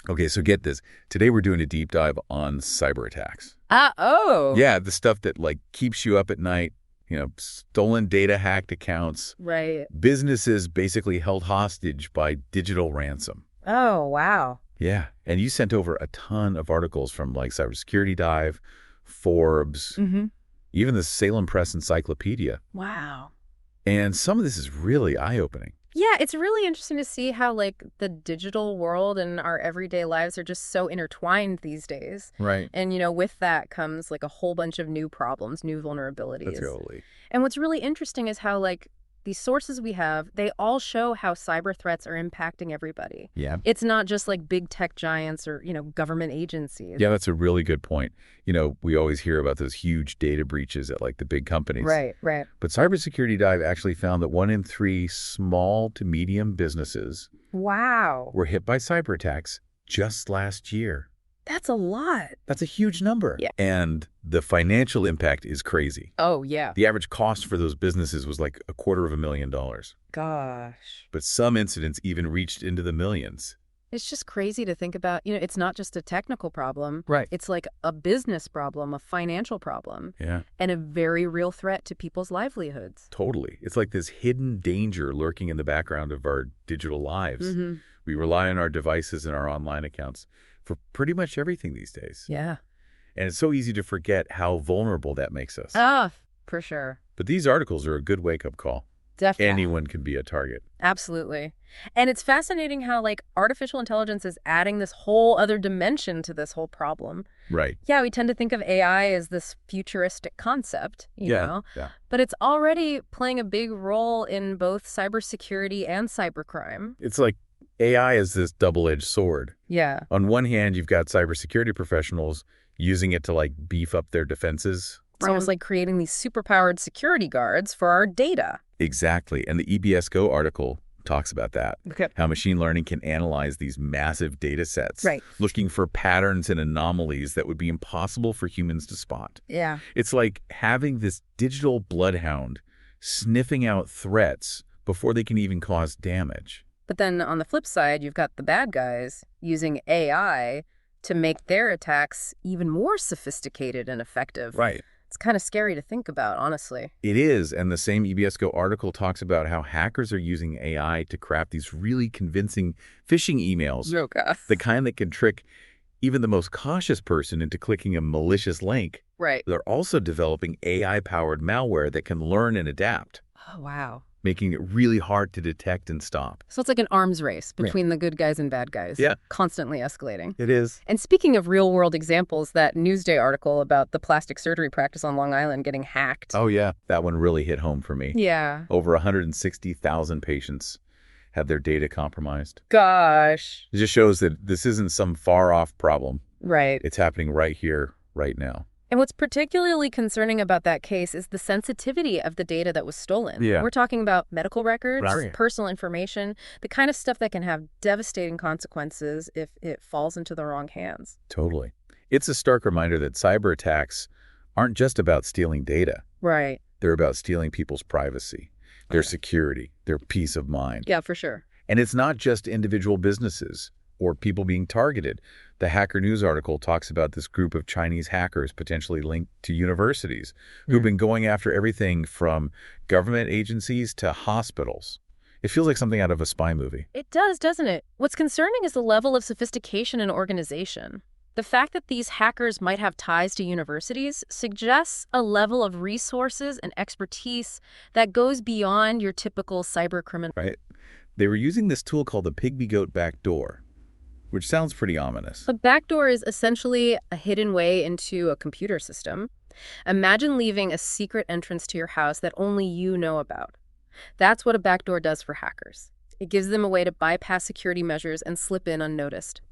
Okay, so get this. Today we're doing a deep dive on cyber attacks. Oh. Yeah, the stuff that like keeps you up at night, stolen data, hacked accounts, Right. businesses basically held hostage by digital ransom. Oh, wow. Yeah, and you sent over a ton of articles from like Cybersecurity Dive, Forbes, Mm-hmm. even the Salem Press Encyclopedia. Wow. And some of this is really eye-opening. Yeah, it's really interesting to see how, like, the digital world and our everyday lives are just so intertwined these days. Right. And, with that comes, like, a whole bunch of new problems, new vulnerabilities. Totally. And what's really interesting is how, like, these sources we have, they all show how cyber threats are impacting everybody. Yeah. It's not just, like, big tech giants or, government agencies. Yeah, that's a really good point. We always hear about those huge data breaches at like the big companies. Right. But Cybersecurity Dive actually found that 1 in 3 small to medium businesses Wow. were hit by cyber attacks just last year. That's a lot. That's a huge number. Yeah. And the financial impact is crazy. Oh, yeah. The average cost for those businesses was like $250,000. Gosh. But some incidents even reached into the millions. It's just crazy to think about. It's not just a technical problem. Right. It's like a business problem, a financial problem, Yeah. and a very real threat to people's livelihoods. Totally. It's like this hidden danger lurking in the background of our digital lives. Mm-hmm. We rely on our devices and our online accounts for pretty much everything these days. Yeah. And it's so easy to forget how vulnerable that makes us. Ah, for sure. But these articles are a good wake-up call. Definitely. Anyone can be a target. Absolutely. And it's fascinating how, like, artificial intelligence is adding this whole other dimension to this whole problem. Right. Yeah, we tend to think of AI as this futuristic concept, you know? Yeah. But it's already playing a big role in both cybersecurity and cybercrime. It's like AI is this double-edged sword. Yeah. On one hand, you've got cybersecurity professionals using it to like beef up their defenses. It's almost like creating these superpowered security guards for our data. Exactly. And the EBS Go article talks about that. Okay. How machine learning can analyze these massive data sets, Right. looking for patterns and anomalies that would be impossible for humans to spot. Yeah. It's like having this digital bloodhound sniffing out threats before they can even cause damage. But then on the flip side, you've got the bad guys using AI to make their attacks even more sophisticated and effective. Right. It's kind of scary to think about, honestly. It is, and the same EBS Go article talks about how hackers are using AI to craft these really convincing phishing emails. Oh, God. The kind that can trick even the most cautious person into clicking a malicious link. Right. They're also developing AI-powered malware that can learn and adapt, Oh, wow. making it really hard to detect and stop. So it's like an arms race between the good guys and bad guys. Yeah. Constantly escalating. It is. And speaking of real-world examples, that Newsday article about the plastic surgery practice on Long Island getting hacked. Oh, yeah. That one really hit home for me. Yeah. Over 160,000 patients had their data compromised. Gosh. It just shows that this isn't some far-off problem. Right. It's happening right here, right now. And what's particularly concerning about that case is the sensitivity of the data that was stolen. Yeah. We're talking about medical records, Right. personal information, the kind of stuff that can have devastating consequences if it falls into the wrong hands. Totally. It's a stark reminder that cyber attacks aren't just about stealing data. Right. They're about stealing people's privacy, their security, their peace of mind. Yeah, for sure. And it's not just individual businesses or people being targeted. The Hacker News article talks about this group of Chinese hackers potentially linked to universities who've been going after everything from government agencies to hospitals. It feels like something out of a spy movie. It does, doesn't it? What's concerning is the level of sophistication and organization. The fact that these hackers might have ties to universities suggests a level of resources and expertise that goes beyond your typical cyber criminal. Right? They were using this tool called the Pygmy Goat backdoor, which sounds pretty ominous. A backdoor is essentially a hidden way into a computer system. Imagine leaving a secret entrance to your house that only you know about. That's what a backdoor does for hackers. It gives them a way to bypass security measures and slip in unnoticed.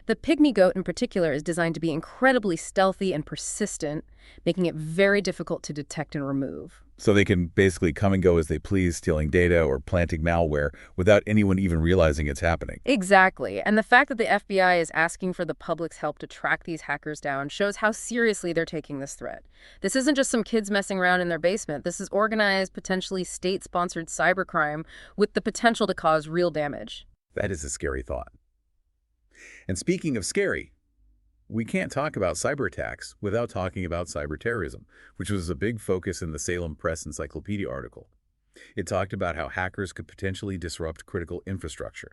The Pygmy Goat in particular is designed to be incredibly stealthy and persistent, making it very difficult to detect and remove. So they can basically come and go as they please, stealing data or planting malware without anyone even realizing it's happening. Exactly. And the fact that the FBI is asking for the public's help to track these hackers down shows how seriously they're taking this threat. This isn't just some kids messing around in their basement. This is organized, potentially state-sponsored cybercrime with the potential to cause real damage. That is a scary thought. And speaking of scary, we can't talk about cyber attacks without talking about cyberterrorism, which was a big focus in the Salem Press Encyclopedia article. It talked about how hackers could potentially disrupt critical infrastructure,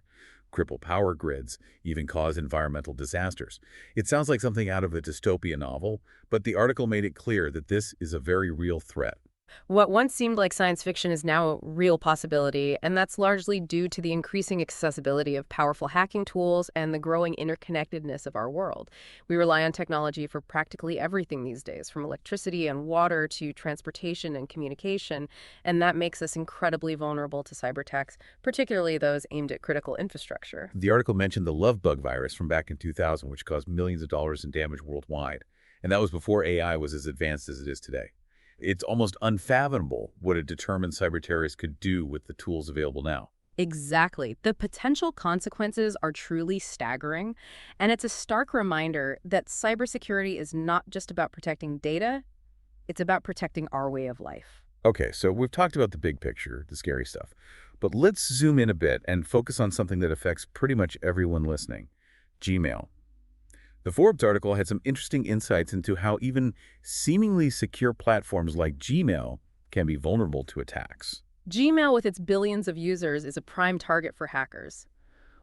cripple power grids, even cause environmental disasters. It sounds like something out of a dystopian novel, but the article made it clear that this is a very real threat. What once seemed like science fiction is now a real possibility, and that's largely due to the increasing accessibility of powerful hacking tools and the growing interconnectedness of our world. We rely on technology for practically everything these days, from electricity and water to transportation and communication, and that makes us incredibly vulnerable to cyber attacks, particularly those aimed at critical infrastructure. The article mentioned the love bug virus from back in 2000, which caused millions of dollars in damage worldwide. And that was before AI was as advanced as it is today. It's almost unfathomable what a determined cyber terrorist could do with the tools available now. Exactly. The potential consequences are truly staggering, and it's a stark reminder that cybersecurity is not just about protecting data, it's about protecting our way of life. Okay, so we've talked about the big picture, the scary stuff. But let's zoom in a bit and focus on something that affects pretty much everyone listening: Gmail. The Forbes article had some interesting insights into how even seemingly secure platforms like Gmail can be vulnerable to attacks. Gmail, with its billions of users, is a prime target for hackers.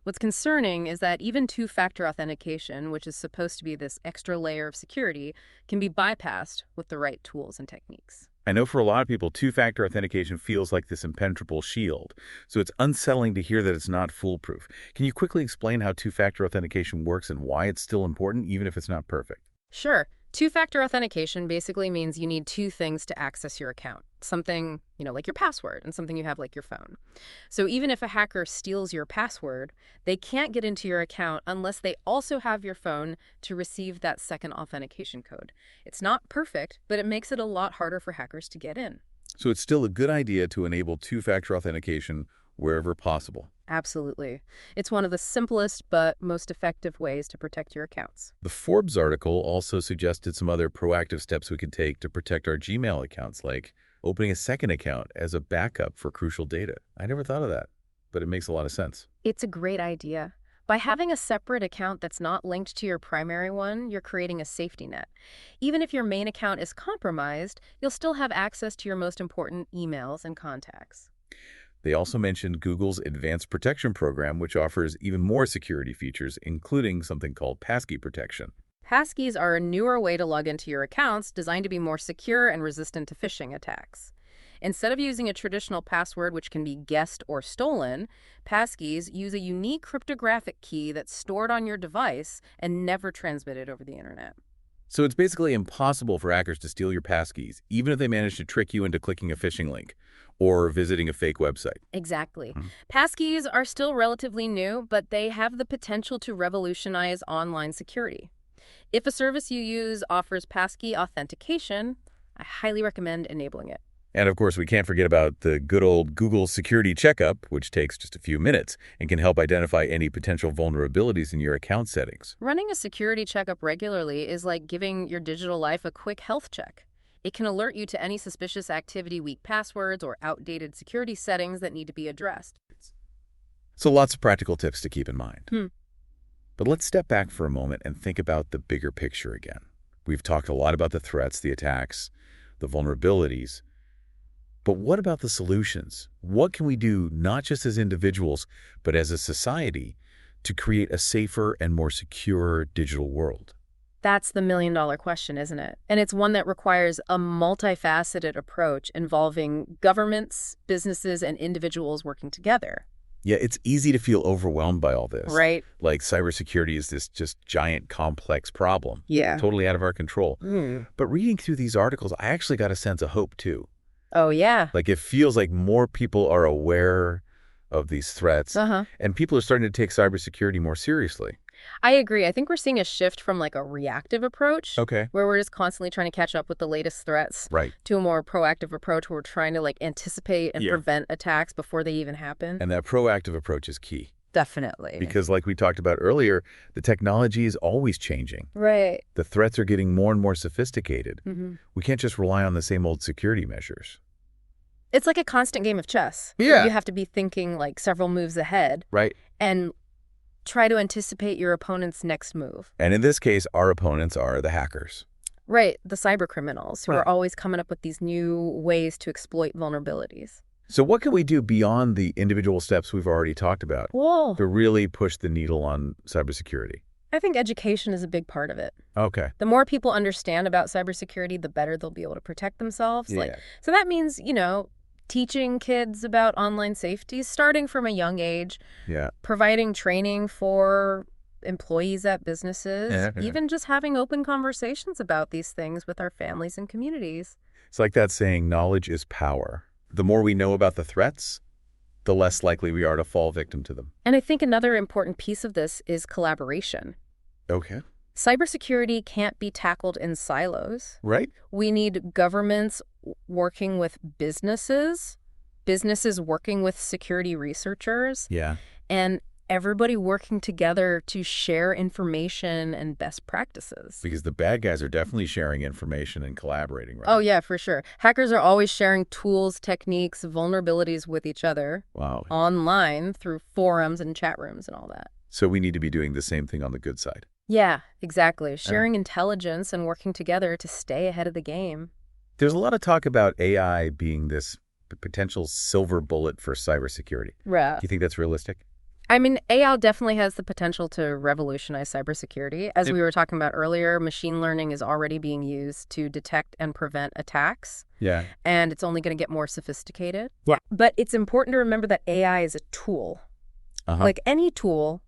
What's concerning is that even two-factor authentication, which is supposed to be this extra layer of security, can be bypassed with the right tools and techniques. I know for a lot of people, two-factor authentication feels like this impenetrable shield, so it's unsettling to hear that it's not foolproof. Can you quickly explain how two-factor authentication works and why it's still important, even if it's not perfect? Sure. Two-factor authentication basically means you need two things to access your account. Something, like your password, and something you have like your phone. So even if a hacker steals your password, they can't get into your account unless they also have your phone to receive that second authentication code. It's not perfect, but it makes it a lot harder for hackers to get in. So it's still a good idea to enable two-factor authentication wherever possible. Absolutely. It's one of the simplest but most effective ways to protect your accounts. The Forbes article also suggested some other proactive steps we could take to protect our Gmail accounts, like opening a second account as a backup for crucial data. I never thought of that, but it makes a lot of sense. It's a great idea. By having a separate account that's not linked to your primary one, you're creating a safety net. Even if your main account is compromised, you'll still have access to your most important emails and contacts. They also mentioned Google's Advanced Protection Program, which offers even more security features, including something called passkey protection. Passkeys are a newer way to log into your accounts, designed to be more secure and resistant to phishing attacks. Instead of using a traditional password which can be guessed or stolen, passkeys use a unique cryptographic key that's stored on your device and never transmitted over the internet. So it's basically impossible for hackers to steal your passkeys, even if they manage to trick you into clicking a phishing link or visiting a fake website. Exactly. Passkeys are still relatively new, but they have the potential to revolutionize online security. If a service you use offers passkey authentication, I highly recommend enabling it. And of course, we can't forget about the good old Google Security Checkup, which takes just a few minutes and can help identify any potential vulnerabilities in your account settings. Running a security checkup regularly is like giving your digital life a quick health check. It can alert you to any suspicious activity, weak passwords, or outdated security settings that need to be addressed. So lots of practical tips to keep in mind. But let's step back for a moment and think about the bigger picture again. We've talked a lot about the threats, the attacks, the vulnerabilities. But what about the solutions? What can we do, not just as individuals, but as a society, to create a safer and more secure digital world? That's the million-dollar question, isn't it? And it's one that requires a multifaceted approach involving governments, businesses, and individuals working together. Yeah, it's easy to feel overwhelmed by all this. Right. Like cybersecurity is this just giant, complex problem. Yeah. Totally out of our control. But reading through these articles, I actually got a sense of hope, too. Oh, yeah. Like, it feels like more people are aware of these threats, and people are starting to take cybersecurity more seriously. I agree. I think we're seeing a shift from like a reactive approach, Okay. where we're just constantly trying to catch up with the latest threats, Right. to a more proactive approach where we're trying to like anticipate and Yeah. prevent attacks before they even happen. And that proactive approach is key. Definitely. Because like we talked about earlier, the technology is always changing. Right. The threats are getting more and more sophisticated. Mm-hmm. We can't just rely on the same old security measures. It's like a constant game of chess. Yeah. You have to be thinking like several moves ahead. Right. And Try to anticipate your opponent's next move. And in this case, our opponents are the hackers. Right, the cyber criminals who Right. are always coming up with these new ways to exploit vulnerabilities. So what can we do beyond the individual steps we've already talked about Well, to really push the needle on cybersecurity? I think education is a big part of it. Okay. The more people understand about cybersecurity, the better they'll be able to protect themselves. Yeah. So that means, teaching kids about online safety starting from a young age, Yeah. providing training for employees at businesses, Yeah. even just having open conversations about these things with our families and communities. It's like that saying, knowledge is power. The more we know about the threats, the less likely we are to fall victim to them. And I think another important piece of this is collaboration. Okay. Cybersecurity can't be tackled in silos. Right? We need governments working with businesses working with security researchers, Yeah. and everybody working together to share information and best practices. Because the bad guys are definitely sharing information and collaborating, right? Oh, yeah, for sure. Hackers are always sharing tools, techniques, vulnerabilities with each other Wow. online through forums and chat rooms and all that. So we need to be doing the same thing on the good side. Yeah, exactly. Sharing intelligence and working together to stay ahead of the game. There's a lot of talk about AI being this potential silver bullet for cybersecurity. Right. Do you think that's realistic? I mean, AI definitely has the potential to revolutionize cybersecurity. As we were talking about earlier, machine learning is already being used to detect and prevent attacks, Yeah. and it's only going to get more sophisticated. Yeah. But it's important to remember that AI is a tool. Uh-huh. Like any tool,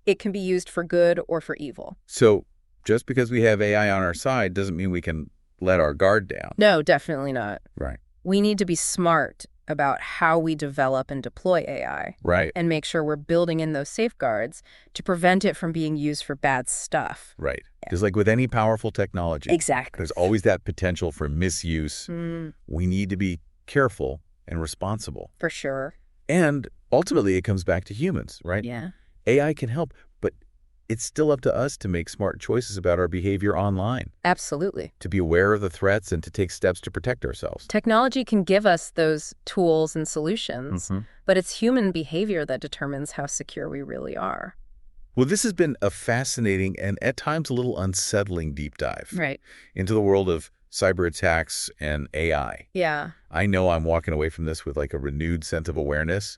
it can be used for good or for evil. So just because we have AI on our side doesn't mean we can let our guard down. No, definitely not. Right. We need to be smart about how we develop and deploy AI. Right. And make sure we're building in those safeguards to prevent it from being used for bad stuff. Right. Because like with any powerful technology, Exactly. there's always that potential for misuse. We need to be careful and responsible. For sure. And ultimately, it comes back to humans, right? Yeah. AI can help, but it's still up to us to make smart choices about our behavior online, Absolutely. to be aware of the threats and to take steps to protect ourselves. Technology can give us those tools and solutions, but it's human behavior that determines how secure we really are. Well, this has been a fascinating and at times a little unsettling deep dive Right. into the world of cyber attacks and AI. Yeah. I know I'm walking away from this with like a renewed sense of awareness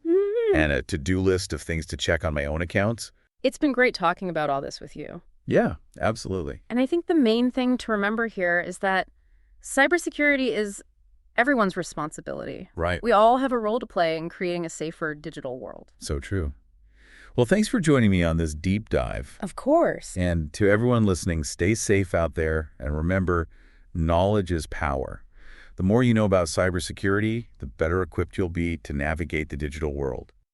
and a to-do list of things to check on my own accounts. It's been great talking about all this with you. Yeah, absolutely. And I think the main thing to remember here is that cybersecurity is everyone's responsibility. Right. We all have a role to play in creating a safer digital world. So true. Well, thanks for joining me on this deep dive. Of course. And to everyone listening, stay safe out there. And remember, knowledge is power. The more you know about cybersecurity, the better equipped you'll be to navigate the digital world.